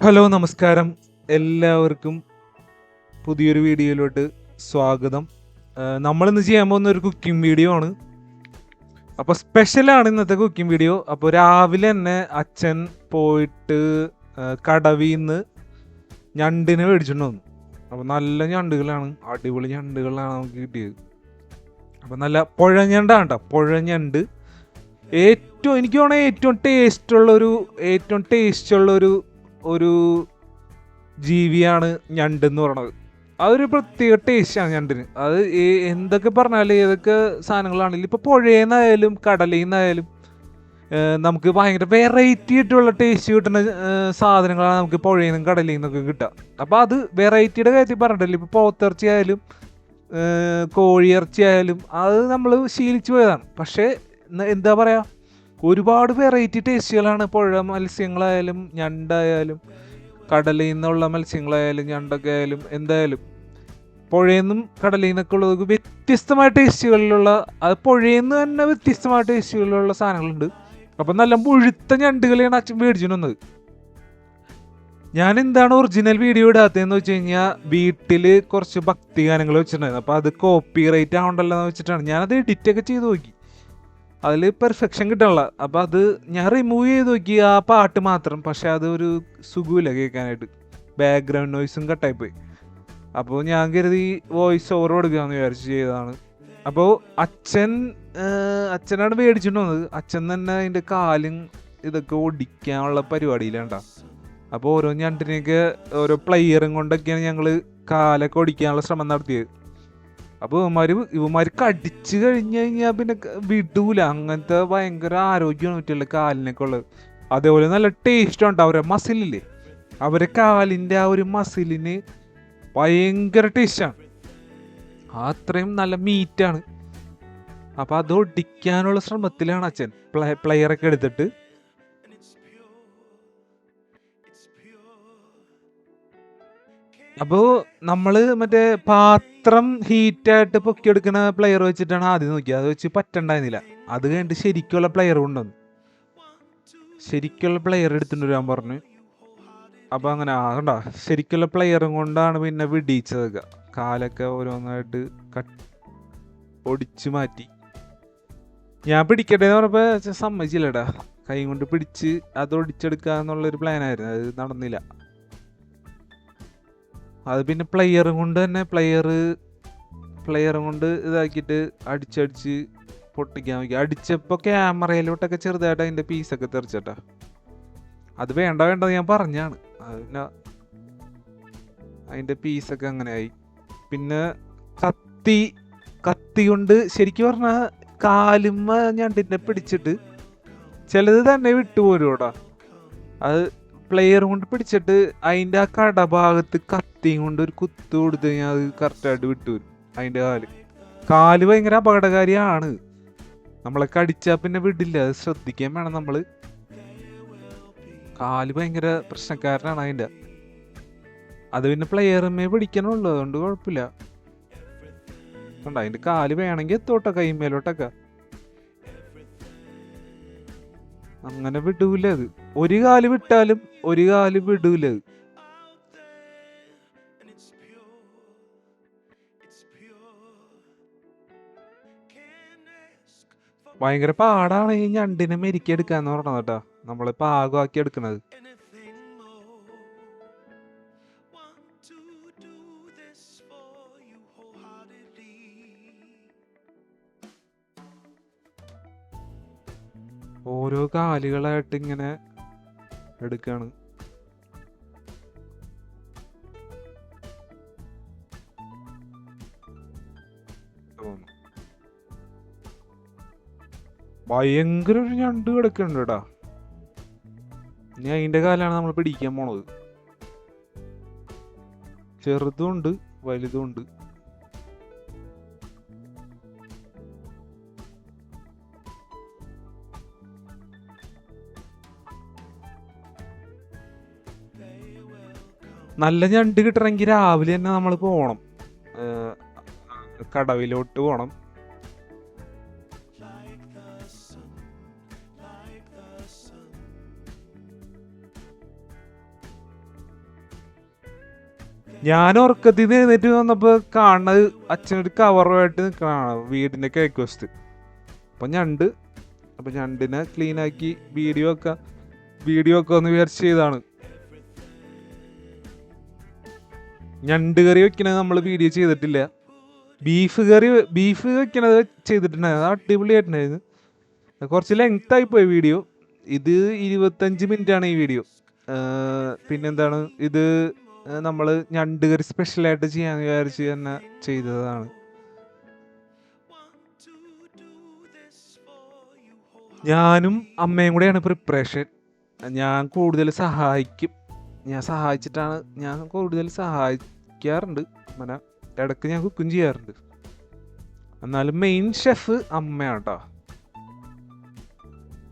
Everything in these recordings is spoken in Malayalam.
ഹലോ, നമസ്കാരം. എല്ലാവർക്കും പുതിയൊരു വീഡിയോയിലോട്ട് സ്വാഗതം. നമ്മളിന്ന് ചെയ്യാൻ പോകുന്ന ഒരു കുക്കിംഗ് വീഡിയോ ആണ്. അപ്പോൾ സ്പെഷ്യലാണ് ഇന്നത്തെ കുക്കിംഗ് വീഡിയോ. അപ്പോൾ രാവിലെ തന്നെ അച്ഛൻ പോയിട്ട് കടവിൽ നിന്ന് ഞണ്ടിനെ മേടിച്ചിട്ട് വന്നു. അപ്പോൾ നല്ല ഞണ്ടുകളാണ്, അടിപൊളി ഞണ്ടുകളാണ് നമുക്ക് കിട്ടിയത്. അപ്പോൾ നല്ല പുഴഞ്ഞണ്ടാണ് കേട്ടോ, പുഴഞ്ഞണ്ട്. എനിക്ക് തോന്നുന്നത് ഏറ്റവും ടേസ്റ്റുള്ളൊരു ഒരു ജീവിയാണ് ഞണ്ട് എന്ന് പറയണത്. അതൊരു പ്രത്യേക ടേസ്റ്റാണ് ഞണ്ടിന്. അത് എന്തൊക്കെ പറഞ്ഞാലും ഏതൊക്കെ സാധനങ്ങളാണെങ്കിലും ഇപ്പോൾ പുഴയിൽ നിന്നായാലും കടലിൽ നിന്നായാലും നമുക്ക് ഭയങ്കര വെറൈറ്റി ആയിട്ടുള്ള ടേസ്റ്റ് കിട്ടുന്ന സാധനങ്ങളാണ് നമുക്ക് പുഴയിൽ നിന്നും കടലിൽ നിന്നൊക്കെ കിട്ടുക. അപ്പോൾ അത് വെറൈറ്റിയുടെ കാര്യത്തിൽ പറഞ്ഞിട്ടില്ല. ഇപ്പോൾ പോത്തിറച്ചി ആയാലും കോഴിയിറച്ചി ആയാലും അത് നമ്മൾ ശീലിച്ചു പോയതാണ്. പക്ഷേ എന്താ പറയുക, ഒരുപാട് വെറൈറ്റി ടേസ്റ്റുകളാണ് പുഴ മത്സ്യങ്ങളായാലും ഞണ്ടായാലും കടലിൽ നിന്നുള്ള മത്സ്യങ്ങളായാലും ഞണ്ടൊക്കെ ആയാലും എന്തായാലും പുഴയിൽ നിന്നും കടലിൽ നിന്നൊക്കെ ഉള്ളത് വ്യത്യസ്തമായ ടേസ്റ്റുകളിലുള്ള, അത് പുഴയിൽ നിന്ന് തന്നെ വ്യത്യസ്തമായ ടേസ്റ്റുകളിലുള്ള സാധനങ്ങളുണ്ട്. അപ്പം നല്ല മുഴുത്ത ഞണ്ടുകളെയാണ് അച്ഛൻ മേടിച്ചു വന്നത്. ഞാൻ എന്താണ് ഒറിജിനൽ വീഡിയോ ഇടാത്തതെന്ന് വെച്ച് കഴിഞ്ഞാൽ വീട്ടിൽ കുറച്ച് ഭക്തി ഗാനങ്ങൾ വെച്ചിട്ടുണ്ടായിരുന്നു. അപ്പോൾ അത് കോപ്പി റൈറ്റ് ആവണ്ടല്ലോ എന്ന് വെച്ചിട്ടാണ് ഞാനത് എഡിറ്റൊക്കെ ചെയ്ത് നോക്കി. അതിൽ പെർഫെക്ഷൻ കിട്ടണില്ല. അപ്പോൾ അത് ഞാൻ റിമൂവ് ചെയ്ത് നോക്കി ആ പാട്ട് മാത്രം. പക്ഷെ അത് ഒരു സുഖമില്ല കേൾക്കാനായിട്ട്, ബാക്ക്ഗ്രൗണ്ട് നോയ്സും കട്ടായിപ്പോയി. അപ്പോൾ ഞാൻ കരുതി വോയിസ് ഓവർ കൊടുക്കാമെന്ന് വിചാരിച്ച് ചെയ്തതാണ്. അപ്പോൾ അച്ഛനാണ് മേടിച്ചിട്ട് വന്നത്. അച്ഛൻ തന്നെ അതിൻ്റെ കാലും ഇതൊക്കെ ഒടിക്കാനുള്ള പരിപാടിയിലാണ്ട. അപ്പോൾ ഓരോ ഞണ്ടിനെയൊക്കെ ഓരോ പ്ലെയറും കൊണ്ടൊക്കെയാണ് ഞങ്ങൾ കാലൊക്കെ ഒടിക്കാനുള്ള ശ്രമം നടത്തിയത്. അപ്പോൾ ഇവന്മാർ കടിച്ചു കഴിഞ്ഞ് കഴിഞ്ഞാൽ പിന്നെ വിടൂല. അങ്ങനത്തെ ഭയങ്കര ആരോഗ്യമാണ് പറ്റില്ല കാലിനൊക്കെ ഉള്ളത്. അതേപോലെ നല്ല ടേസ്റ്റ് ഉണ്ട്. അവരെ മസിലില്ലേ, അവരെ കാലിൻ്റെ ആ ഒരു മസിലിന് ഭയങ്കര ടേസ്റ്റാണ്. അത്രയും നല്ല മീറ്റാണ്. അപ്പം അത് ഒടിക്കാനുള്ള ശ്രമത്തിലാണ് അച്ഛൻ. പ്ലെയറൊക്കെ എടുത്തിട്ട് അപ്പോൾ നമ്മൾ മറ്റേ പാത്രം ഹീറ്റായിട്ട് പൊക്കിയെടുക്കുന്ന പ്ലെയർ വെച്ചിട്ടാണ് ആദ്യം നോക്കിയത്. അത് വെച്ച് പറ്റണ്ടായിരുന്നില്ല. അത് കഴിഞ്ഞിട്ട് ശരിക്കുള്ള പ്ലെയർ കൊണ്ടുവന്നു. ശരിക്കുള്ള പ്ലെയർ എടുത്തിട്ട് വരാൻ പറഞ്ഞു. അപ്പോൾ അങ്ങനെ ആകണ്ട, ശരിക്കുള്ള പ്ലെയറും കൊണ്ടാണ് പിന്നെ വിടിയിച്ചതൊക്കെ. കാലൊക്കെ ഓരോന്നായിട്ട് ഒടിച്ചു മാറ്റി. ഞാൻ പിടിക്കട്ടെ എന്ന് പറഞ്ഞപ്പോൾ സമ്മതിച്ചില്ലടാ. കൈ കൊണ്ട് പിടിച്ച് അത് ഒടിച്ചെടുക്കുക എന്നുള്ളൊരു പ്ലാനായിരുന്നു. അത് നടന്നില്ല. അത് പിന്നെ പ്ലെയറും കൊണ്ട് ഇതാക്കിയിട്ട് അടിച്ചടിച്ച് പൊട്ടിക്കാൻ നോക്കി. അടിച്ചപ്പോൾ ക്യാമറയിലോട്ടൊക്കെ ചെറുതായിട്ട് അതിൻ്റെ പീസൊക്കെ തെറിച്ചട്ടാ. അത് വേണ്ടത് ഞാൻ പറഞ്ഞാണ്. പിന്നെ അതിൻ്റെ പീസൊക്കെ അങ്ങനെ ആയി. പിന്നെ കത്തി കൊണ്ട് ശരിക്കും പറഞ്ഞാൽ കാലുമ്മ ഞണ്ടിനെ പിടിച്ചിട്ട് ചിലത് തന്നെ വിട്ടുപോരൂടാ. അത് പ്ലെയർ കൊണ്ട് പിടിച്ചിട്ട് അതിൻ്റെ ആ കടഭാഗത്ത് കത്തിയും കൊണ്ട് ഒരു കുത്തു കൊടുത്തു കഴിഞ്ഞാൽ അത് കറക്റ്റായിട്ട് വിട്ടുവരും. അതിൻ്റെ കാല് ഭയങ്കര അപകടകാരിയാണ്. നമ്മളെ കടിച്ചാൽ പിന്നെ വിടില്ല. അത് ശ്രദ്ധിക്കാൻ വേണം നമ്മൾ. കാല് ഭയങ്കര പ്രശ്നക്കാരനാണ് അതിൻ്റെ. അത് പിന്നെ പ്ലെയറുമേ പിടിക്കണുള്ളൂ, അതുകൊണ്ട് കുഴപ്പമില്ല. അതിൻ്റെ കാല് വേണമെങ്കിൽ എത്തോട്ടെ കൈമേലോട്ടൊക്കെ. അങ്ങനെ വിടൂല അത്. ഒരു കാല് വിട്ടാലും ഒരു കാല് വിടൂല അത്. ഭയങ്കര പാടാണ് ഈ ഞണ്ടിനെ മെരുക്കിയെടുക്കാന്ന് പറഞ്ഞത് കേട്ടാ. നമ്മള് പാകമാക്കി എടുക്കണത്. ഓരോ കാലുകളായിട്ട് ഇങ്ങനെ എടുക്കാണ്. ഭയങ്കര ഒരു ഞണ്ട് കിടക്കുന്നുണ്ട് കേട്ടാ. ഇനി അതിന്റെ കാലാണ് നമ്മൾ പിടിക്കാൻ പോണത്. ചെറുതും ഉണ്ട് വലുതും ഉണ്ട്. നല്ല ഞണ്ട് കിട്ടണമെങ്കിൽ രാവിലെ തന്നെ നമ്മൾ പോകണം, കടവിലോട്ട് പോകണം. ഞാൻ ഉറക്കത്തിൽ നിന്ന് എഴുന്നേറ്റ് വന്നപ്പോൾ കാണുന്നത് അച്ഛനൊരു കവറുമായിട്ട് നിൽക്കണതാണ് വീടിൻ്റെ കിഴക്ക് വശത്ത്. അപ്പം ഞണ്ടിനെ ക്ലീനാക്കി വീഡിയോ ഒക്കെ ഒന്ന് വിചാരിച്ച് ചെയ്താണ്. ഞണ്ട് കറി വെക്കണത് നമ്മൾ വീഡിയോ ചെയ്തിട്ടില്ല. ബീഫ് വെക്കണത് ചെയ്തിട്ടുണ്ടായിരുന്നു. അത് അടിപൊളിയായിട്ടുണ്ടായിരുന്നു. കുറച്ച് ലെങ്ത് ആയിപ്പോയി വീഡിയോ. ഇത് 25 മിനിറ്റാണ് ഈ വീഡിയോ. പിന്നെന്താണ്, ഇത് നമ്മൾ ഞണ്ട് കറി സ്പെഷ്യലായിട്ട് ചെയ്യാന്ന് വിചാരിച്ച് തന്നെ ചെയ്തതാണ്. ഞാനും അമ്മയും കൂടെയാണ് പ്രിപ്പറേഷൻ. ഞാൻ കൂടുതൽ സഹായിക്കും. ഞാൻ കൂടുതൽ സഹായിക്കാറുണ്ട്. അങ്ങനെ ഇടയ്ക്ക് ഞാൻ കുക്കും ചെയ്യാറുണ്ട്. എന്നാലും മെയിൻ ഷെഫ് അമ്മയാണ് കേട്ടോ.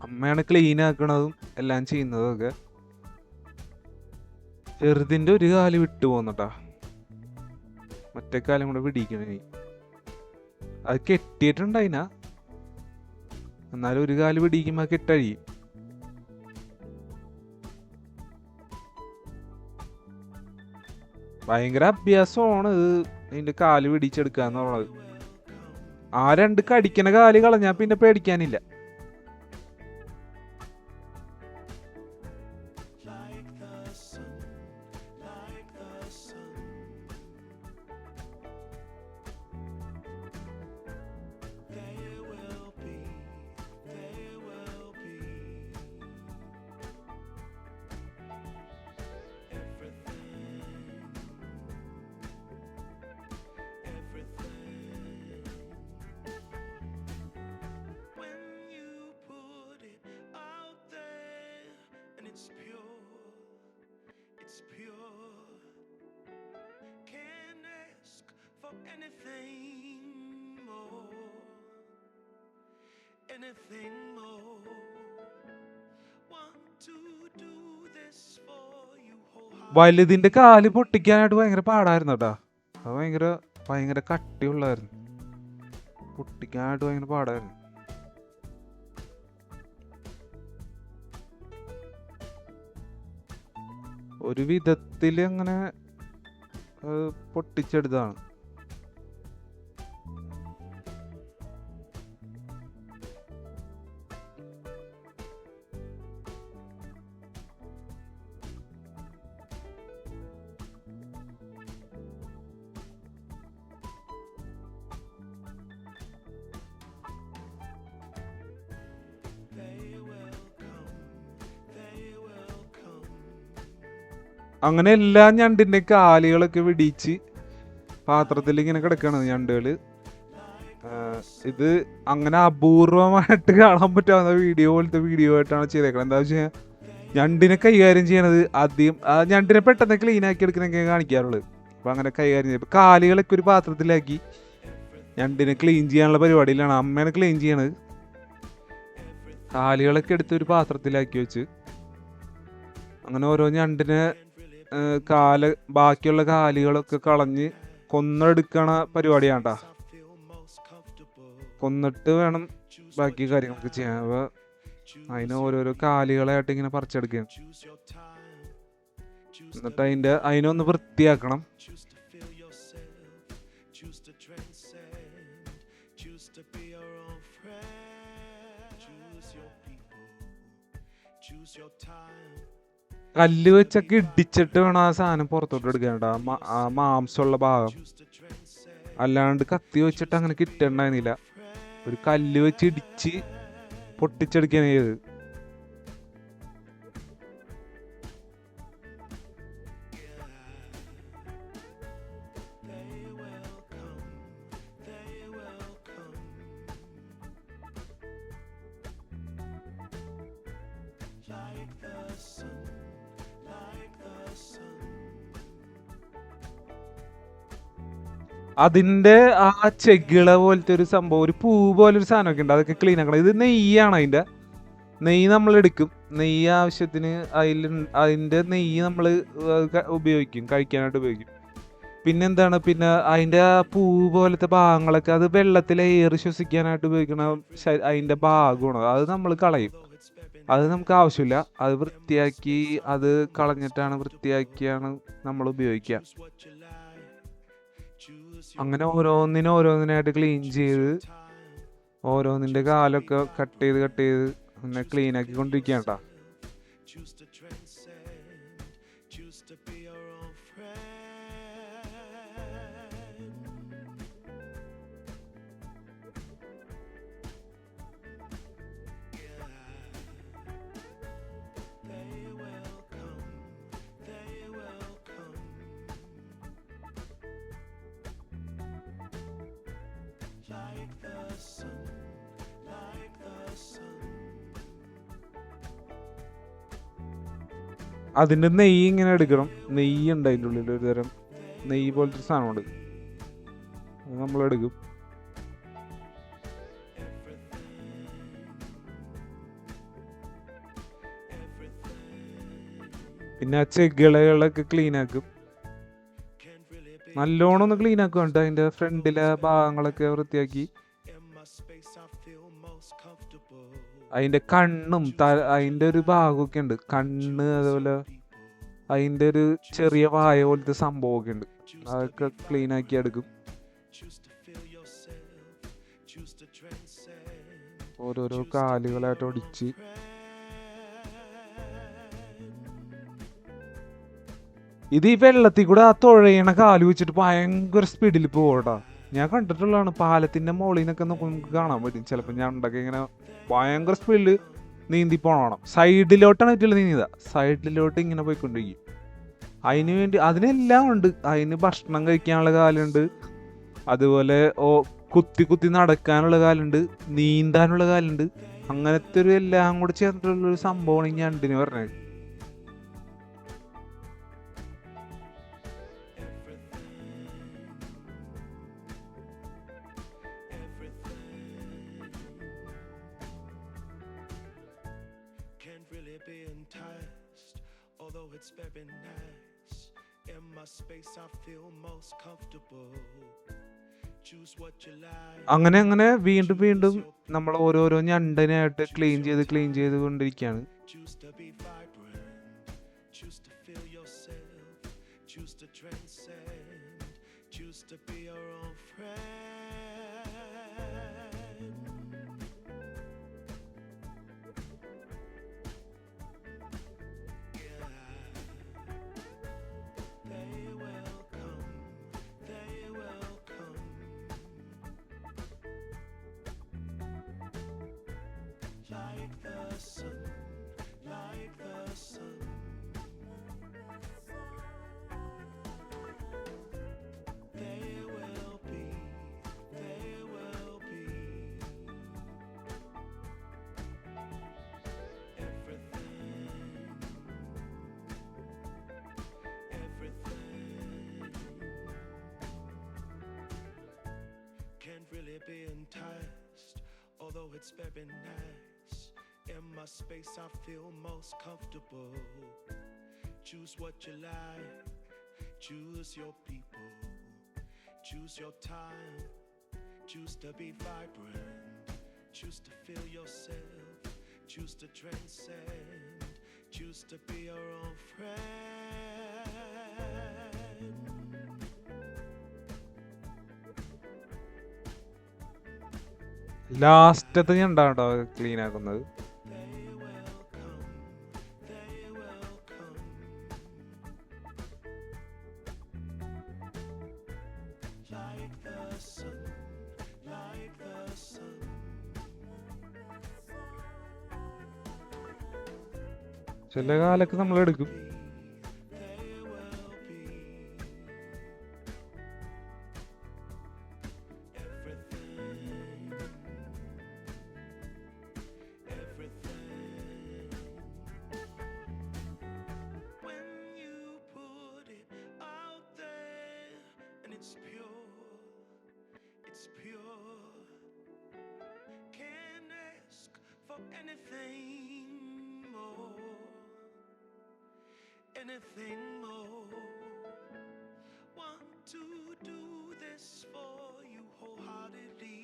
അമ്മയാണ് ക്ലീൻ ആക്കണതും എല്ലാം ചെയ്യുന്നതും ഒക്കെ. ചെറുതിൻ്റെ ഒരു കാല് വിട്ടു പോന്നട്ടാ, മറ്റേ കാലം കൂടെ പിടിക്കണേ. അത് കെട്ടിയിട്ടുണ്ടായിനാ, എന്നാലും ഒരു കാല് പിടിക്കുമ്പോ കെട്ടഴിയും. ഭയങ്കര അഭ്യാസമാണ് ഇത്, ഇതിന്റെ കാല് പിടിച്ചെടുക്കാന്നുള്ളത്. ആ 2 കടിക്കണ കാല് കളഞ്ഞാ പിന്നെ പേടിക്കാനില്ല. വലുതിന്റെ കാല് പൊട്ടിക്കാനായിട്ട് ഭയങ്കര പാടായിരുന്നു കേട്ടാ. അത് ഭയങ്കര കട്ടിയുള്ളായിരുന്നു. പൊട്ടിക്കാനായിട്ട് ഭയങ്കര പാടായിരുന്നു. ഒരു വിധത്തിൽ അങ്ങനെ പൊട്ടിച്ചെടുത്താണ്. അങ്ങനെ എല്ലാ ഞണ്ടിന്റെ കാലുകളൊക്കെ വെടിച്ച് പാത്രത്തിൽ ഇങ്ങനെ കിടക്കണത് ഞണ്ടുകള്. ഇത് അങ്ങനെ അപൂർവമായിട്ട് കാണാൻ പറ്റാവുന്ന വീഡിയോ പോലത്തെ വീഡിയോ ആയിട്ടാണ് ചെയ്തേക്കുന്നത്. എന്താ വെച്ചാൽ ഞണ്ടിനെ കൈകാര്യം ചെയ്യണത് ആദ്യം ഞണ്ടിനെ പെട്ടെന്ന് ക്ലീൻ ആക്കി എടുക്കുന്നൊക്കെ കാണിക്കാറുള്ളത്. അപ്പൊ അങ്ങനെ കൈകാര്യം ചെയ്യും. കാലുകളൊക്കെ ഒരു പാത്രത്തിലാക്കി ഞണ്ടിനെ ക്ലീൻ ചെയ്യാനുള്ള പരിപാടിയിലാണ്. അമ്മയാണ് ക്ലീൻ ചെയ്യണത്. കാലുകളൊക്കെ എടുത്ത് ഒരു പാത്രത്തിലാക്കി വെച്ച് അങ്ങനെ ഓരോ ഞണ്ടിനെ ബാക്കിയുള്ള കാലുകളൊക്കെ കളഞ്ഞ് കൊന്നെടുക്കണ പരിപാടിയാണ്ടാ. കൊന്നിട്ട് വേണം ബാക്കി കാര്യങ്ങളൊക്കെ ചെയ്യാൻ. അപ്പൊ അതിന് ഓരോരോ കാലുകളായിട്ട് ഇങ്ങനെ പറിച്ചെടുക്കുകയാണ്. എന്നിട്ട് അതിനൊന്ന് വൃത്തിയാക്കണം. കല്ല് വെച്ചൊക്കെ ഇടിച്ചിട്ട് വേണം ആ സാധനം പുറത്തോട്ട് എടുക്കാനുണ്ട്, ആ മാംസമുള്ള ഭാഗം. അല്ലാണ്ട് കത്തി വെച്ചിട്ട് അങ്ങനെ കിട്ടണ്ടായിരുന്നില്ല. ഒരു കല്ല് വെച്ച് ഇടിച്ച് പൊട്ടിച്ചെടുക്കാണ് ചെയ്തത്. അതിന്റെ ആ ചെകിള പോലത്തെ ഒരു സംഭവം, ഒരു പൂ പോലൊരു സാധനമൊക്കെ ഉണ്ട്, അതൊക്കെ ക്ലീൻ ആക്കണം. ഇത് നെയ്യാണ്. നെയ്യ് നമ്മൾ എടുക്കും. നെയ്യ് ആവശ്യത്തിന് അതിന്റെ നെയ്യ് നമ്മൾ ഉപയോഗിക്കും, കഴിക്കാനായിട്ട് ഉപയോഗിക്കും. പിന്നെന്താണ്, പിന്നെ അതിന്റെ ആ പൂ പോലത്തെ ഭാഗങ്ങളൊക്കെ അത് വെള്ളത്തിൽ എയർ ശ്വസിക്കാനായിട്ട് ഉപയോഗിക്കണ അതിന്റെ ഭാഗമാണ്. അത് നമ്മൾ കളയും. അത് നമുക്ക് ആവശ്യമില്ല. അത് വൃത്തിയാക്കി അത് കളഞ്ഞിട്ടാണ് വൃത്തിയാക്കിയാണ് നമ്മൾ ഉപയോഗിക്കുക. അങ്ങനെ ഓരോന്നിനായിട്ട് ക്ലീൻ ചെയ്ത് ഓരോന്നിൻ്റെ കാലൊക്കെ കട്ട് ചെയ്ത് അങ്ങനെ ക്ലീൻ ആക്കിക്കൊണ്ടിരിക്കുകയാണ് കേട്ടോ. അതിൻ്റെ നെയ്യ് ഇങ്ങനെ എടുക്കണം. നെയ്യ് ഉണ്ട് അതിൻ്റെ ഉള്ളിൽ, ഒരു തരം നെയ്യ് പോലത്തെ സാധനമുണ്ട്, അത് നമ്മളെടുക്കും. പിന്നെ ആ ചെകിളകളൊക്കെ ക്ലീൻ ആക്കും. നല്ലോണം ഒന്ന് ക്ലീൻ ആക്കും. എന്നിട്ട് അതിൻ്റെ ഫ്രണ്ടിലെ ഭാഗങ്ങളൊക്കെ വൃത്തിയാക്കി അതിൻ്റെ കണ്ണും അതിൻ്റെ ഒരു ഭാഗമൊക്കെ ഉണ്ട്, കണ്ണ്, അതുപോലെ അതിൻ്റെ ഒരു ചെറിയ വായ പോലത്തെ സംഭവമൊക്കെ ഉണ്ട്, അതൊക്കെ ക്ലീൻ ആക്കി എടുക്കും. ഓരോരോ കാലുകളായിട്ട് ഒടിച്ച് ഇത് ഈ വെള്ളത്തിൽ കൂടെ ആ തുഴയണ കാല് വെച്ചിട്ട് ഭയങ്കര സ്പീഡിൽ പോകട്ടാ. ഞാൻ കണ്ടിട്ടുള്ളതാണ്, പാലത്തിന്റെ മുകളിൽ നിന്നൊക്കെ നമുക്ക് കാണാൻ പറ്റും. ചിലപ്പോൾ ഞാൻ ഉണ്ടൊക്കെ ഇങ്ങനെ ഭയങ്കര സ്പീഡിൽ നീന്തി പോകണം. സൈഡിലോട്ടാണ് പറ്റില്ല നീന്തിയതാ, സൈഡിലോട്ട് ഇങ്ങനെ പോയിക്കൊണ്ടിരിക്കും. അതിന് വേണ്ടി അതിനെല്ലാം ഉണ്ട്. അതിന് ഭക്ഷണം കഴിക്കാനുള്ള കാലുണ്ട്, അതുപോലെ കുത്തി നടക്കാനുള്ള കാലുണ്ട്, നീന്താനുള്ള കാലുണ്ട്. അങ്ങനത്തെ ഒരു എല്ലാം കൂടെ ചേർന്നിട്ടുള്ളൊരു സംഭവമാണ് ഈ ഞണ്ടിന് പറഞ്ഞത്. അങ്ങനെ വീണ്ടും നമ്മൾ ഓരോരോ ഞണ്ടിനായിട്ട് ക്ലീൻ ചെയ്ത് കൊണ്ടിരിക്കുകയാണ്. Be enticed, although it's very nice. In my space I feel most comfortable. Choose what you like, choose your people, choose your time, choose to be vibrant, choose to feel yourself, choose to transcend, choose to be your own friend. ലാസ്റ്റത്തെ ഞണ്ടാണ് ക്ലീൻ ആക്കുന്നത്. ചില കാലൊക്കെ നമ്മൾ എടുക്കും. Anything more, want to do this for you wholeheartedly.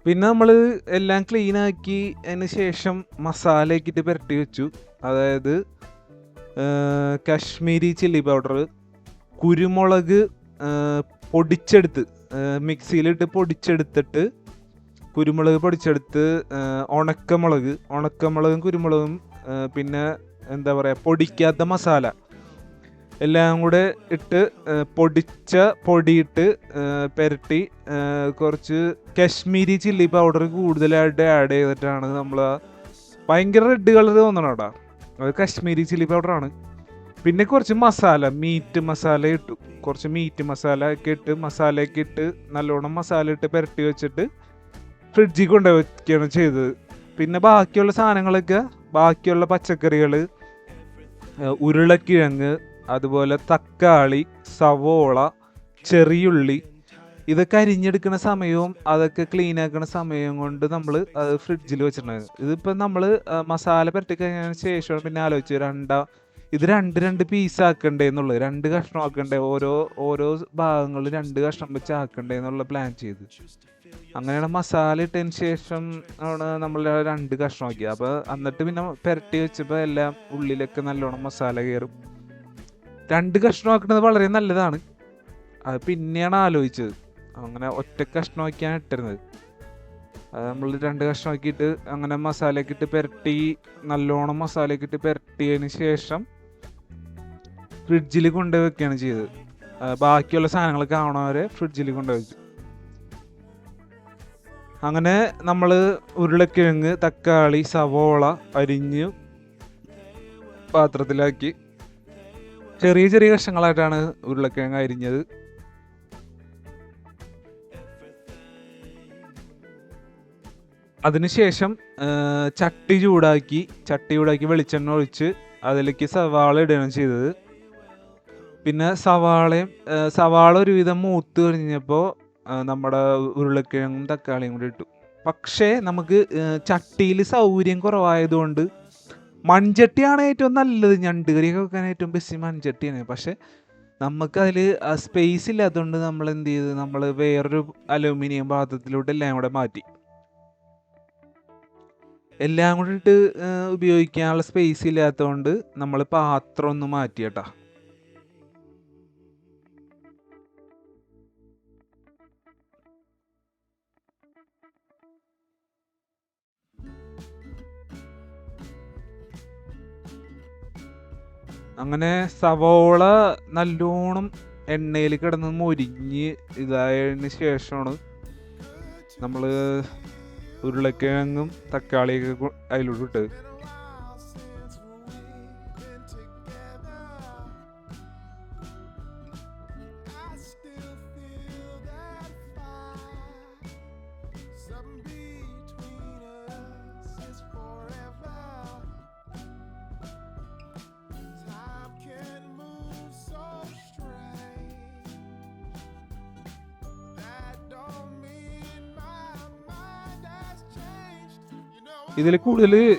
പിന്നെ നമ്മൾ എല്ലാം ക്ലീൻ ആക്കി അതിന് ശേഷം മസാലയൊക്കെ ഇട്ട് പുരട്ടി വെച്ചു. അതായത് കാശ്മീരി ചില്ലി പൗഡർ, കുരുമുളക് പൊടിച്ചെടുത്ത് മിക്സിയിലിട്ട് പൊടിച്ചെടുത്തിട്ട്, കുരുമുളക് പൊടിച്ചെടുത്ത്, ഉണക്കമുളകും കുരുമുളകും, പിന്നെ എന്താ പറയുക, പൊടിക്കാത്ത മസാല എല്ലാം കൂടെ ഇട്ട് പൊടിച്ച പൊടിയിട്ട് പുരട്ടി കുറച്ച് കാശ്മീരി ചില്ലി പൗഡർ കൂടുതലായിട്ട് ആഡ് ചെയ്തിട്ടാണ് നമ്മൾ. ഭയങ്കര റെഡ് കളർ തോന്നണം കേട്ടോ, അത് കാശ്മീരി ചില്ലി പൗഡറാണ്. പിന്നെ കുറച്ച് മീറ്റ് മസാല ഇട്ടു. കുറച്ച് മീറ്റ് മസാല ഒക്കെ ഇട്ട്, മസാലയൊക്കെ ഇട്ട് നല്ലോണം മസാല ഇട്ട് പുരട്ടി വെച്ചിട്ട് ഫ്രിഡ്ജിൽ കൊണ്ടുപോയി വയ്ക്കുകയാണ് ചെയ്തത്. പിന്നെ ബാക്കിയുള്ള സാധനങ്ങളൊക്കെ, ബാക്കിയുള്ള പച്ചക്കറികൾ, ഉരുളക്കിഴങ്ങ്, അതുപോലെ തക്കാളി, സവോള, ചെറിയുള്ളി, ഇതൊക്കെ അരിഞ്ഞെടുക്കുന്ന സമയവും അതൊക്കെ ക്ലീൻ ആക്കുന്ന സമയവും കൊണ്ട് നമ്മൾ അത് ഫ്രിഡ്ജിൽ വെച്ചിട്ടുണ്ടായിരുന്നു. ഇതിപ്പോൾ നമ്മൾ മസാല പുരട്ടി കഴിഞ്ഞതിന് ശേഷമാണ് പിന്നെ ആലോചിച്ചു ഇത് രണ്ട് പീസ് ആക്കണ്ടേ എന്നുള്ളത്, 2 കഷ്ണം ആക്കണ്ടേ, ഓരോ ഭാഗങ്ങൾ 2 കഷ്ണം വെച്ച് ആക്കണ്ടേ എന്നുള്ള പ്ലാൻ ചെയ്ത്. അങ്ങനെയാണ് മസാല ഇട്ടതിന് ശേഷം ആണ് നമ്മൾ 2 കഷ്ണമാക്കിയത്. അപ്പോൾ എന്നിട്ട് പിന്നെ പുരട്ടി വെച്ചപ്പോൾ എല്ലാം ഉള്ളിലൊക്കെ നല്ലോണം മസാല കയറും. 2 കഷ്ണമാക്കുന്നത് വളരെ നല്ലതാണ്. അത് പിന്നെയാണ് ആലോചിച്ചത്, അങ്ങനെ ഒറ്റ കഷ്ണമാക്കിയാണ് ഇട്ടിരുന്നത്. അത് നമ്മൾ 2 കഷ്ണമാക്കിയിട്ട് അങ്ങനെ മസാലയൊക്കെ ഇട്ട് പുരട്ടി, നല്ലോണം മസാലയൊക്കെ ഇട്ട് പുരട്ടിയതിന് ശേഷം ഫ്രിഡ്ജിൽ കൊണ്ടുപോയി വെക്കുകയാണ് ചെയ്തത്. ബാക്കിയുള്ള സാധനങ്ങളൊക്കെ ആവണവരെ ഫ്രിഡ്ജിൽ കൊണ്ടുപോയി വെച്ചു. അങ്ങനെ നമ്മൾ ഉരുളക്കിഴങ്ങ്, തക്കാളി, സവോള അരിഞ്ഞ് പാത്രത്തിലാക്കി. ചെറിയ ചെറിയ കഷ്ണങ്ങളായിട്ടാണ് ഉരുളക്കിഴങ്ങ് അരിഞ്ഞത്. അതിനുശേഷം ചട്ടി ചൂടാക്കി വെളിച്ചെണ്ണ ഒഴിച്ച് അതിലേക്ക് സവാള ഇടുകയാണ് ചെയ്തത്. പിന്നെ സവാള ഒരുവിധം മൂത്ത് കഴിഞ്ഞപ്പോൾ നമ്മുടെ ഉരുളക്കിഴങ്ങും തക്കാളിയും കൂടി ഇട്ടു. പക്ഷേ നമുക്ക് ചട്ടിയിൽ സൗകര്യം കുറവായതുകൊണ്ട് മൺചട്ടിയാണ് ഏറ്റവും നല്ലത്. ഞണ്ട് കറിയൊക്കെ വെക്കാൻ ഏറ്റവും ബെസ്റ്റ് മൺചട്ടിയാണ്. പക്ഷെ നമുക്കതിൽ സ്പേസ് ഇല്ലാത്തതുകൊണ്ട് നമ്മൾ എന്ത് ചെയ്ത്, നമ്മൾ വേറൊരു അലൂമിനിയം പാത്രത്തിലോട്ട് എല്ലാം കൂടെ മാറ്റി. എല്ലാം കൂടി ഇട്ട് ഉപയോഗിക്കാനുള്ള സ്പേസ് ഇല്ലാത്തതുകൊണ്ട് നമ്മൾ പാത്രം ഒന്ന് മാറ്റി കേട്ടോ. അങ്ങനെ സവോള നല്ലോണം എണ്ണയിൽ കിടന്ന് മൊരിഞ്ഞ് ഇതായതിന് ശേഷമാണ് നമ്മൾ ഉരുളക്കിഴങ്ങും തക്കാളിയൊക്കെ അതിലോട്ട് ഇട്ടത്.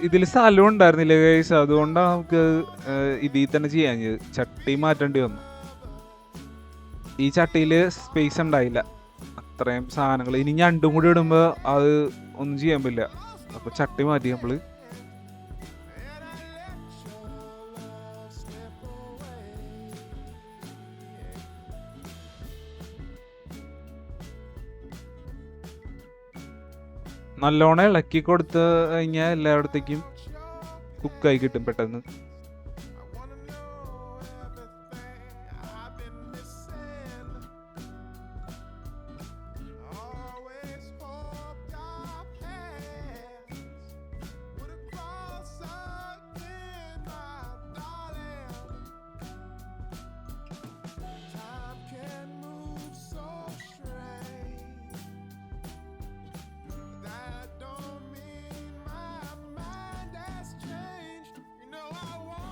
ഇതിൽ സ്ഥലം ഉണ്ടായിരുന്നില്ല ഗൈസ്, അതുകൊണ്ടാണ് നമുക്ക് ഇതിൽ തന്നെ ചെയ്യാൻ ചെയ്തത്. ചട്ടി മാറ്റേണ്ടി വന്നു. ഈ ചട്ടിയിൽ സ്പേസ് ഉണ്ടായില്ല അത്രയും സാധനങ്ങൾ. ഇനി ഞണ്ടും കൂടി ഇടുമ്പോൾ അത് ഒന്നും ചെയ്യാൻ പറ്റില്ല. അപ്പോൾ ചട്ടി മാറ്റി നമ്മൾ. നല്ലോണം ഇളക്കി കൊടുത്ത് കഴിഞ്ഞാൽ എല്ലായിടത്തേക്കും കുക്കായി കിട്ടും പെട്ടെന്ന്.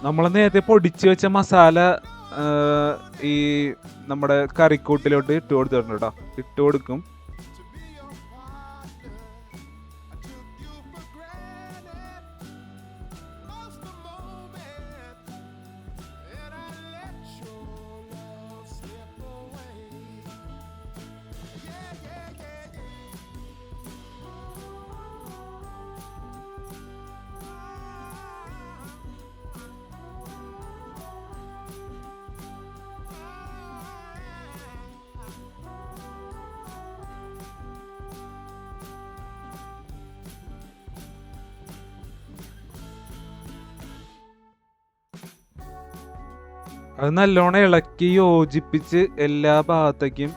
നമ്മൾ നേരത്തെ പൊടിച്ച് വെച്ച മസാല ഈ നമ്മുടെ കറിക്കൂട്ടിലോട്ട് ഇട്ട് കൊടുത്തിട്ടുണ്ട് കേട്ടോ. ഇട്ട് കൊടുക്കും. അത് നല്ലോണം ഇളക്കി യോജിപ്പിച്ച് എല്ലാ ഭാഗത്തേക്കും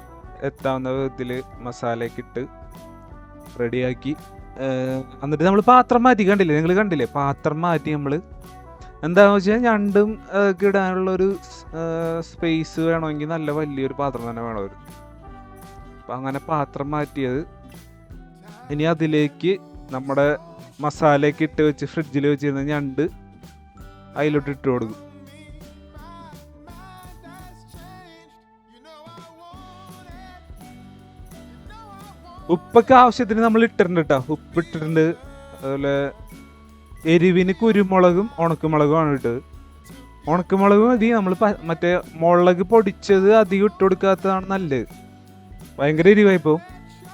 എത്താവുന്ന വിധത്തിൽ മസാലയൊക്കെ ഇട്ട് റെഡിയാക്കി. എന്നിട്ട് നമ്മൾ പാത്രം മാറ്റി, കണ്ടില്ലേ, നിങ്ങൾ കണ്ടില്ലേ, പാത്രം മാറ്റി നമ്മൾ എന്താണെന്ന് വെച്ചാൽ ഞണ്ടും ഇടാനുള്ളൊരു സ്പേസ് വേണമെങ്കിൽ നല്ല വലിയൊരു പാത്രം തന്നെ വേണം. അപ്പം അങ്ങനെ പാത്രം മാറ്റിയത്. ഇനി അതിലേക്ക് നമ്മുടെ മസാലയൊക്കെ ഇട്ട് വെച്ച് ഫ്രിഡ്ജിൽ വെച്ചിരുന്ന ഞണ്ട് അതിലോട്ട് ഇട്ട് കൊടുക്കും. ഉപ്പൊക്കെ ആവശ്യത്തിന് നമ്മൾ ഇട്ടിട്ടുണ്ട് കേട്ടോ, ഉപ്പ് ഇട്ടിട്ടുണ്ട്. അതുപോലെ എരിവിന് കുരുമുളകും ഉണക്കമുളകുമാണ് ഇട്ടത്. ഉണക്കമുളക് മതി, നമ്മൾ മറ്റേ മുളക് പൊടിച്ചത് അധികം ഇട്ട് കൊടുക്കാത്തതാണ് നല്ലത്. ഭയങ്കര എരിവായിപ്പോൾ.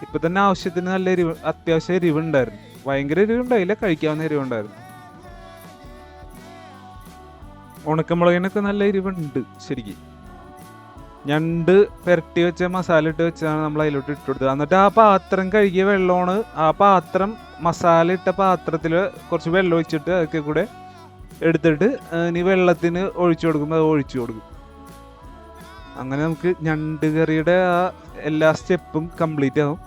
ഇപ്പൊ തന്നെ ആവശ്യത്തിന് നല്ല എരിവ്, അത്യാവശ്യം എരിവുണ്ടായിരുന്നു. ഭയങ്കര എരിവുണ്ടായില്ല, കഴിക്കാവുന്ന എരിവുണ്ടായിരുന്നു. ഉണക്കമുളകിനൊക്കെ നല്ല എരിവുണ്ട് ശരിക്കും. ഞണ്ട് പുരട്ടി വെച്ച മസാല ഇട്ട് വെച്ചാണ് നമ്മൾ അതിലോട്ട് ഇട്ട് കൊടുത്തത്. എന്നിട്ട് ആ പാത്രം കഴുകിയ വെള്ളമാണ്, ആ പാത്രം മസാല ഇട്ട പാത്രത്തിൽ കുറച്ച് വെള്ളം ഒഴിച്ചിട്ട് അതൊക്കെ കൂടെ എടുത്തിട്ട് ഇനി വെള്ളത്തിന് ഒഴിച്ചു കൊടുക്കുമ്പോൾ അത് ഒഴിച്ചു കൊടുക്കും. അങ്ങനെ നമുക്ക് ഞണ്ട് കറിയുടെ ആ എല്ലാ സ്റ്റെപ്പും കംപ്ലീറ്റ് ആവും.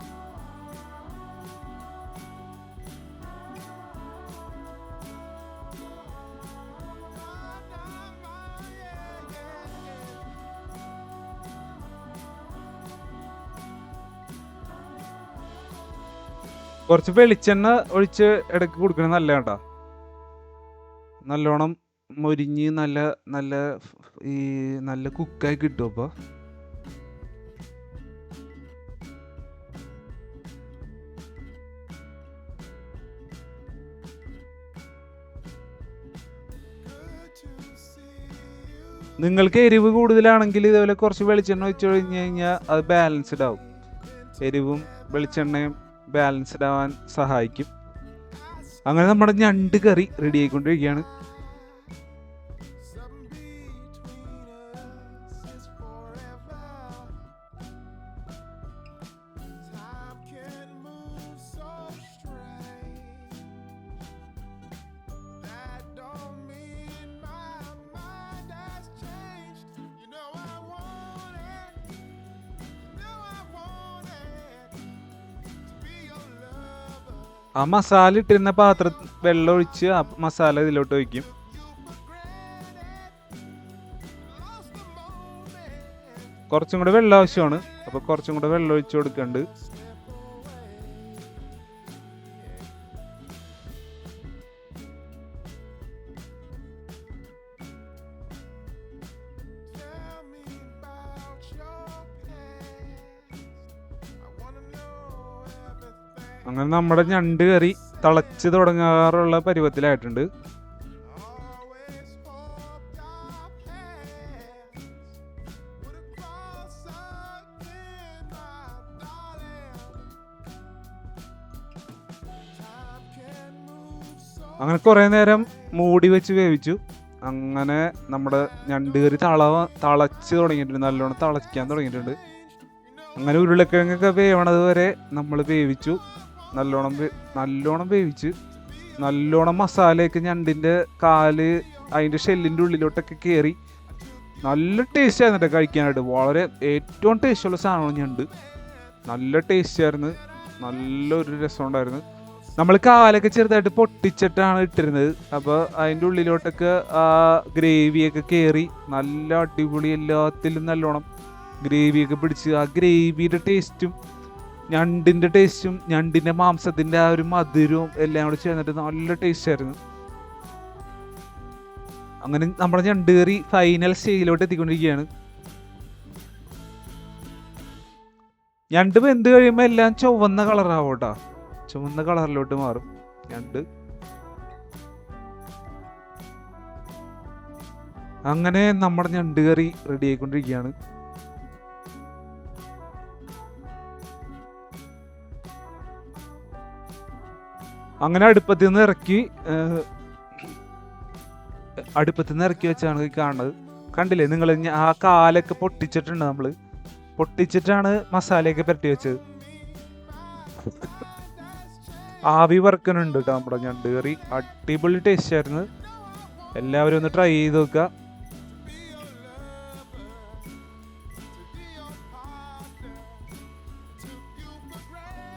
കുറച്ച് വെളിച്ചെണ്ണ ഒഴിച്ച് ഇടയ്ക്ക് കൊടുക്കണം, നല്ല കേട്ടോ. നല്ലോണം മൊരിഞ്ഞ് നല്ല നല്ല ഈ നല്ല കുക്കായി കിട്ടും. അപ്പോൾ നിങ്ങൾക്ക് എരിവ് കൂടുതലാണെങ്കിൽ ഇതേപോലെ കുറച്ച് വെളിച്ചെണ്ണ ഒഴിച്ച് കഴിഞ്ഞ് കഴിഞ്ഞാൽ അത് ബാലൻസ്ഡ് ആവും. എരിവും വെളിച്ചെണ്ണയും ബാലൻസ്ഡ് ആവാൻ സഹായിക്കും. അങ്ങനെ നമ്മുടെ ഞണ്ട് കറി റെഡി ആയിക്കൊണ്ടിരിക്കുകയാണ്. ആ മസാല ഇട്ടിരുന്ന പാത്രം വെള്ളം ഒഴിച്ച് ആ മസാല ഇതിലോട്ട് ഒഴിക്കും. കുറച്ചും കൂടെ വെള്ളം ആവശ്യമാണ്, അപ്പൊ കുറച്ചും കൂടെ വെള്ളം ഒഴിച്ചു കൊടുക്കണ്ട്. അങ്ങനെ നമ്മുടെ ഞണ്ട് കറി തിളച്ച് തുടങ്ങാറുള്ള പരുവത്തിലായിട്ടുണ്ട്. അങ്ങനെ കുറേ നേരം മൂടി വെച്ച് വേവിച്ചു. അങ്ങനെ നമ്മുടെ ഞണ്ട് കറി തിളച്ച് തുടങ്ങിയിട്ടുണ്ട്, നല്ലോണം തിളയ്ക്കാൻ തുടങ്ങിയിട്ടുണ്ട്. അങ്ങനെ ഉരുളക്കിഴങ്ങൊക്കെ വേവണത് വരെ നമ്മൾ വേവിച്ചു. നല്ലോണം വേവിച്ച് നല്ലോണം മസാലയൊക്കെ ഞണ്ടിൻ്റെ കാല് അതിൻ്റെ ഷെല്ലിൻ്റെ ഉള്ളിലോട്ടൊക്കെ കയറി നല്ല ടേസ്റ്റ് ആയിരുന്നു കഴിക്കാനായിട്ട്. വളരെ ഏറ്റവും ടേസ്റ്റുള്ള സാധനമാണ് ഞണ്ട്. നല്ല ടേസ്റ്റ് ആയിരുന്നു, നല്ലൊരു രസമുണ്ടായിരുന്നു. നമ്മൾ കാലൊക്കെ ചെറുതായിട്ട് പൊട്ടിച്ചിട്ടാണ് ഇട്ടിരുന്നത്. അപ്പോൾ അതിൻ്റെ ഉള്ളിലോട്ടൊക്കെ ആ ഗ്രേവിയൊക്കെ കയറി നല്ല അടിപൊളി, എല്ലാത്തിലും നല്ലോണം ഗ്രേവിയൊക്കെ പിടിച്ച് ആ ഗ്രേവിയുടെ ടേസ്റ്റും ഞണ്ടിൻ്റെ ടേസ്റ്റും ഞണ്ടിൻ്റെ മാംസത്തിൻ്റെ ആ ഒരു മധുരവും എല്ലാം കൂടെ ചേർന്നിട്ട് നല്ല ടേസ്റ്റ് ആയിരുന്നു. അങ്ങനെ നമ്മുടെ ഞണ്ട് കറി ഫൈനൽ സ്റ്റേജിലോട്ട് എത്തിക്കൊണ്ടിരിക്കുകയാണ്. ഞണ്ട് വെന്ത് കഴിയുമ്പോൾ എല്ലാം ചുവന്ന കളറാവും കേട്ടോ, ചുവന്ന കളറിലോട്ട് മാറും ഞണ്ട്. അങ്ങനെ നമ്മുടെ ഞണ്ട് കറി റെഡി ആയിക്കൊണ്ടിരിക്കുകയാണ്. അങ്ങനെ അടുപ്പത്തിൽ നിന്ന് ഇറക്കി വെച്ചാണ് കാണുന്നത്. കണ്ടില്ലേ നിങ്ങൾ, ആ കാലൊക്കെ പൊട്ടിച്ചിട്ടുണ്ട്. നമ്മൾ പൊട്ടിച്ചിട്ടാണ് മസാലയൊക്കെ പുരട്ടി വെച്ചത്. ആവി വറക്കുന്നുണ്ട് കേട്ടോ നമ്മുടെ ഞണ്ട് കറി. അടിപൊളി ടേസ്റ്റ് ആയിരുന്നു. എല്ലാവരും ഒന്ന് ട്രൈ ചെയ്ത് നോക്കുക.